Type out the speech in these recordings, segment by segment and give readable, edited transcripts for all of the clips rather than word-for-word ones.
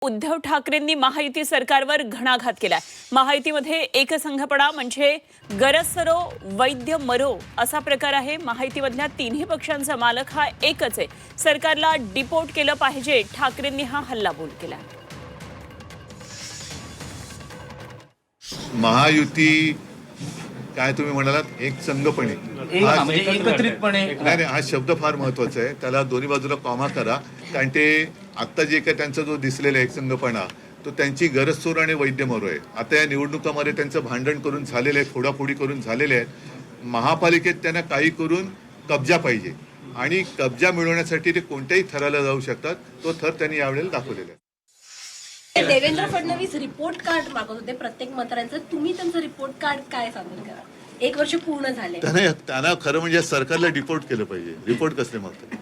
उद्धव ठाकरेंनी महायुती सरकारवर घणाघात केलाय। महायुतीमध्ये एकसंघपणा म्हणजे गरज सरो वैद्य मरो असा प्रकार आहे। महायुतीमधल्या तिन्ही पक्षांचा मालक हा एकच आहे। सरकारला डिपोर्ट केलं पाहिजे, ठाकरेंनी हा हल्लाबोल केला। महायुती काय तुम्ही म्हणालात, एक संघपणे एकत्रितपणे नाही, हा शब्द फार महत्वाचा आहे। त्याला दोन्ही बाजूला कॉमा करा, कारण ते आता जे काय त्यांचा जो दिसलेला एक संघपणा तो त्यांची गरजसोर आणि वैद्यमरो आहे। आता या निवडणुकामध्ये त्यांचं भांडण करून झालेलं आहे, फोडाफोडी करून झालेले आहेत। महापालिकेत त्यांना काही करून कब्जा पाहिजे आणि कब्जा मिळवण्यासाठी ते कोणत्याही थराला जाऊ शकतात। तो थर त्यांनी यावेळेला दाखवलेला आहे। देवेंद्र फडणवीस रिपोर्ट कार्ड मागत होते प्रत्येक मंत्र्यांचं, तुम्ही त्यांचं रिपोर्ट कार्ड काय सादर करा? 1 वर्ष पूर्ण झाले, त्यांना खरं म्हणजे सरकारला डिपोर्ट केलं पाहिजे। रिपोर्ट कसले मागतात?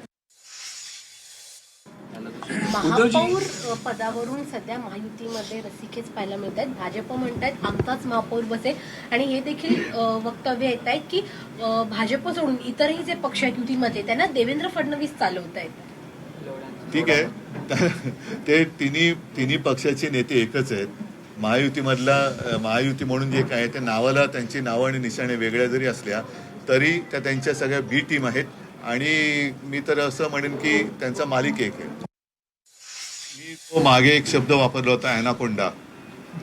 महापौर पदावरून सध्या महायुतीमध्ये रस्सीखेच पाहायला मिळत आहेत। भाजप म्हणतात आमचाच महापौर बसेल आणि हे देखील वक्तव्य येत आहेत की भाजप सोडून इतरही जे पक्ष आहेत युतीमध्ये त्यांना देवेंद्र फडणवीस चालवत आहेत। ठीक आहे, ते तिन्ही पक्षाचे नेते एकच आहेत। महायुती म्हणून जे काय ते नावाला त्यांची नावं आणि निशाणे वेगळ्या जरी असल्या तरी त्या त्यांच्या सगळ्या बी टीम आहेत आणि मी तर असं म्हणेन की त्यांचा मालिक एक आहे। मी तो मागे एक शब्द वापरला होता ॲनाकोंडा,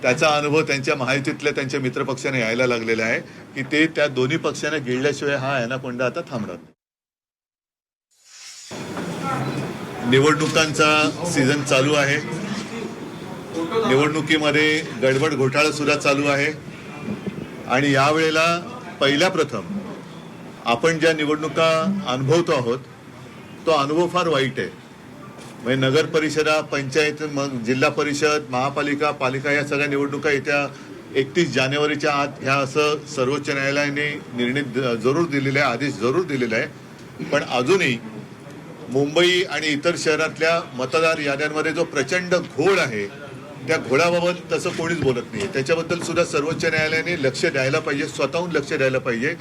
त्याचा अनुभव त्यांच्या महायुतीतल्या त्यांच्या मित्रपक्षाने यायला लागलेला आहे की ते त्या दोन्ही पक्षांना गिळल्याशिवाय हा ॲनाकोंडा आता थांबणार नाही। निवडणुकांचा सीझन चालू आहे, निवडणुकीमध्ये गडबड घोटाळा सुद्धा चालू आहे आणि यावेळेला पहिल्या प्रथम आपण ज्या निवडणुका अनुभवतो आहोत तो अनुभव फार वाईट आहे। म्हणजे नगर परिषदा, पंचायत, जिल्हा परिषद, महापालिका, पालिका या सगळ्या निवडणुका येत्या 31 जानेवारीच्या आत ह्या असं सर्वोच्च न्यायालयाने निर्णय जरूर दिलेला आहे, आदेश जरूर दिलेला आहे। पण अजूनही मुंबई आणि इतर शहरातल्या मतदार याद्यांमध्ये जो प्रचंड घोळ आहे त्या घोळाबाबत तसं कोणीच बोलत नाही। त्याच्याबद्दल सुद्धा सर्वोच्च न्यायालयाने लक्ष द्यायला पाहिजे, स्वतःहून लक्ष द्यायला पाहिजे।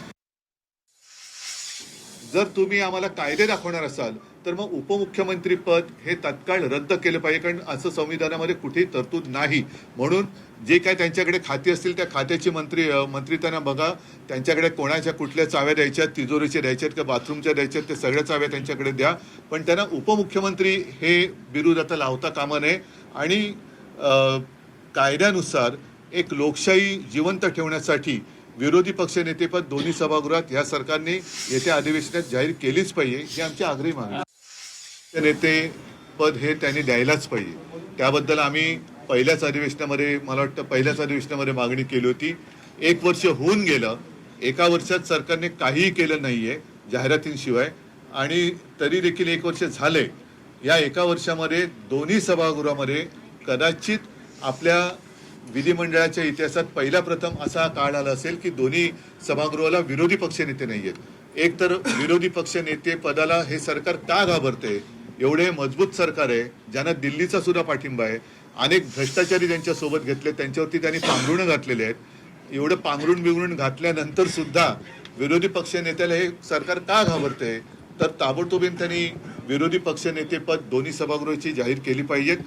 जर तुम्ही आम्हाला कायदे दाखवणार असाल तर मग उपमुख्यमंत्री पद हे तत्काळ रद्द केलं पाहिजे, कारण असं संविधानामध्ये कुठेही तरतूद नाही। म्हणून जे काय त्यांच्याकडे खाती असतील त्या खात्याची मंत्री त्यांना बघा, त्यांच्याकडे कोणाच्या कुठल्या चाव्या द्यायच्यात, तिजोरीच्या द्यायच्यात किंवा बाथरूमच्या द्यायच्यात, ते सगळ्या चाव्या त्यांच्याकडे द्या। पण त्यांना उपमुख्यमंत्री हे बिरुद आता लावता कामा नये आणि कायद्यानुसार एक लोकशाही जिवंत ठेवण्यासाठी विरोधी पक्षनेतेपद दोन्ही सभागृहात ह्या सरकारने येत्या अधिवेशनात जाहीर केलीच पाहिजे, ही आमची आग्रही मागणी आहे। नेते पद हे त्यांनी द्यायलाच पाहिजे। त्याबद्दल आम्ही पहिल्याच अधिवेशनामध्ये मागणी केली होती। 1 वर्ष होऊन गेलं, 1 वर्षात सरकारने काहीही केलं नाहीये जाहिरातींशिवाय, आणि तरी देखील 1 वर्ष झाले। या 1 वर्षामध्ये दोन्ही सभागृहामध्ये कदाचित आपल्या विधिमंडळाच्या इतिहासात पहिला प्रथम असा काळ आला असेल की दोन्ही सभागृहाला विरोधी पक्षनेते नाही आहेत। एक तर विरोधी पक्षनेते पदाला हे सरकार का घाबरते? एवढे मजबूत सरकार आहे, ज्यांना दिल्लीचा सुद्धा पाठिंबा आहे, अनेक भ्रष्टाचारी त्यांच्या सोबत घेतले, त्यांच्यावरती त्यांनी पांघरुणं घातलेले आहेत। एवढं पांघरुण घातल्यानंतर सुद्धा विरोधी पक्षनेत्याला हे सरकार का घाबरते? तर ताबडतोबीने त्यांनी विरोधी पक्षनेतेपद दोन्ही सभागृहाची जाहीर केली पाहिजेत।